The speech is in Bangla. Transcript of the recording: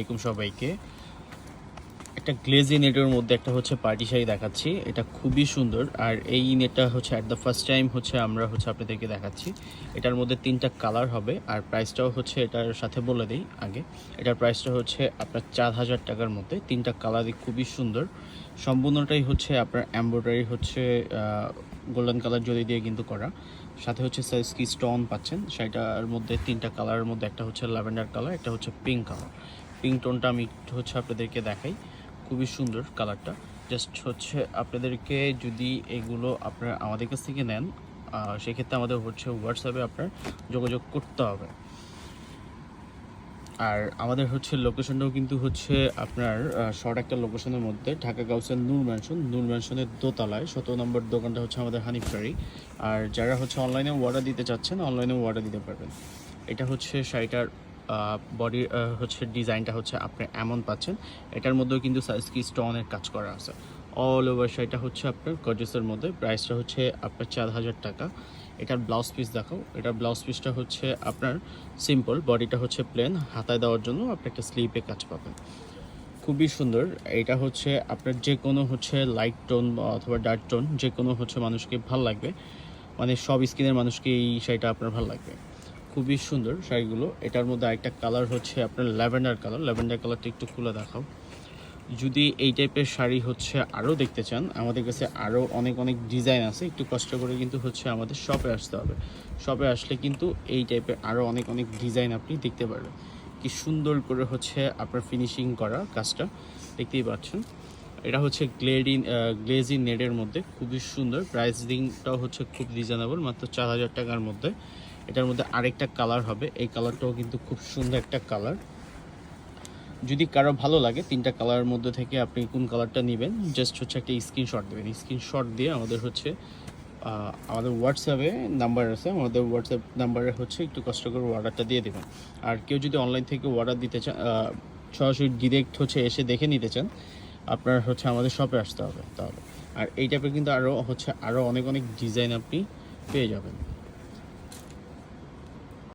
আসসালামু সবাইকে। একটা গ্লেজি নেটের মধ্যে একটা হচ্ছে পার্টি শাড়ি দেখাচ্ছি। এটা খুবই সুন্দর। আর এই নেটটা হচ্ছে অ্যাট দ্য ফার্স্ট টাইম হচ্ছে আমরা হচ্ছে আপনাদেরকে দেখাচ্ছি। এটার মধ্যে 3টা কালার হবে। আর প্রাইসটাও হচ্ছে এটার সাথে বলে দেই আগে। এটার প্রাইসটা হচ্ছে আপনার 4000 টাকার মধ্যে। 3টা কালারই খুবই সুন্দর। সম্পূর্ণটাই হচ্ছে আপনার এমব্রয়ডারি হচ্ছে গোল্ডেন কালার জরি দিয়ে কিন্তু করা। সাথে হচ্ছে সাইজকি স্টোন পাচ্ছেন। সেটার মধ্যে 3টা কালারের মধ্যে একটা হচ্ছে ল্যাভেন্ডার কালার, একটা হচ্ছে পিঙ্ক কালার। পিঙ্ক টোনটা আমি একটু হচ্ছে আপনাদেরকে দেখাই। খুবই সুন্দর কালারটা। জাস্ট হচ্ছে আপনাদেরকে যদি এগুলো আপনারা আমাদের কাছ থেকে নেন, সেক্ষেত্রে আমাদের হচ্ছে হোয়াটসঅ্যাপে আপনার যোগাযোগ করতে হবে। আর আমাদের হচ্ছে লোকেশনটাও কিন্তু হচ্ছে আপনার শর্ট একটা লোকেশনের মধ্যে, ঢাকা গাউসিয়া নূর ম্যানশনের দোতলায় 17 নম্বর দোকানটা হচ্ছে আমাদের হানিফ শাড়ি। আর যারা হচ্ছে অনলাইনে অর্ডার দিতে চাচ্ছেন, অনলাইনেও অর্ডার দিতে পারবেন। এটা হচ্ছে শাড়িটার বডির হচ্ছে ডিজাইনটা হচ্ছে আপনি এমন পাচ্ছেন। এটার মধ্যেও কিন্তু সাইজকি স্টোনের কাজ করা আছে। অল ওভার শাড়িটা হচ্ছে আপনার গর্জিয়াসের মধ্যে। প্রাইসটা হচ্ছে আপনার 4000 টাকা। এটার ব্লাউজ পিস দেখাও। এটার ব্লাউজ পিসটা হচ্ছে আপনার সিম্পল, বডিটা হচ্ছে প্লেন, হাতায় দেওয়ার জন্য আপনি একটা স্লিপে কাজ পাবেন। খুবই সুন্দর। এটা হচ্ছে আপনার যে কোনো হচ্ছে লাইট টোন অথবা ডার্ক টোন যে কোনো হচ্ছে মানুষকে ভাল লাগবে, মানে সব স্কিনের মানুষকে এই শাড়িটা আপনার ভালো লাগবে। খুবই সুন্দর শাড়িগুলো। এটার মধ্যে আরেকটা কালার হচ্ছে আপনার ল্যাভেন্ডার কালার। ল্যাভেন্ডার কালারটা একটু খুলে দেখাও। যদি এই টাইপের শাড়ি হচ্ছে আরও দেখতে চান, আমাদের কাছে আরও অনেক অনেক ডিজাইন আছে। একটু কষ্ট করে কিন্তু হচ্ছে আমাদের শপে আসতে হবে। শপে আসলে কিন্তু এই টাইপের আরও অনেক অনেক ডিজাইন আপনি দেখতে পারবেন। কি সুন্দর করে হচ্ছে আপনার ফিনিশিং করা কাজটা দেখতেই পাচ্ছেন। এটা হচ্ছে গ্লেজি নেটের মধ্যে খুবই সুন্দর। প্রাইসিংটাও হচ্ছে খুব রিজনেবল, মাত্র 4000 টাকার মধ্যে। এটার মধ্যে আরেকটা কালার হবে। এই কালারটাও কিন্তু খুব সুন্দর একটা কালার। যদি কারো ভালো লাগে 3টা কালারের মধ্যে থেকে আপনি কোন কালারটা নেবেন, জাস্ট হচ্ছে একটা স্ক্রিনশট দেবেন। স্ক্রিনশট দিয়ে আমাদের হচ্ছে আমাদের হোয়াটসঅ্যাপে নাম্বার আছে, আমাদের হোয়াটসঅ্যাপ নাম্বারে হচ্ছে একটু কষ্ট করে অর্ডারটা দিয়ে দেবেন। আর কেউ যদি অনলাইন থেকে অর্ডার দিতে চান, সরাসরি ডিরেক্ট হচ্ছে এসে দেখে নিতে চান, আপনার হচ্ছে আমাদের শপে আসতে হবে তাহলে। আর এই টাইপের কিন্তু আরও অনেক অনেক ডিজাইন আপনি পেয়ে যাবেন।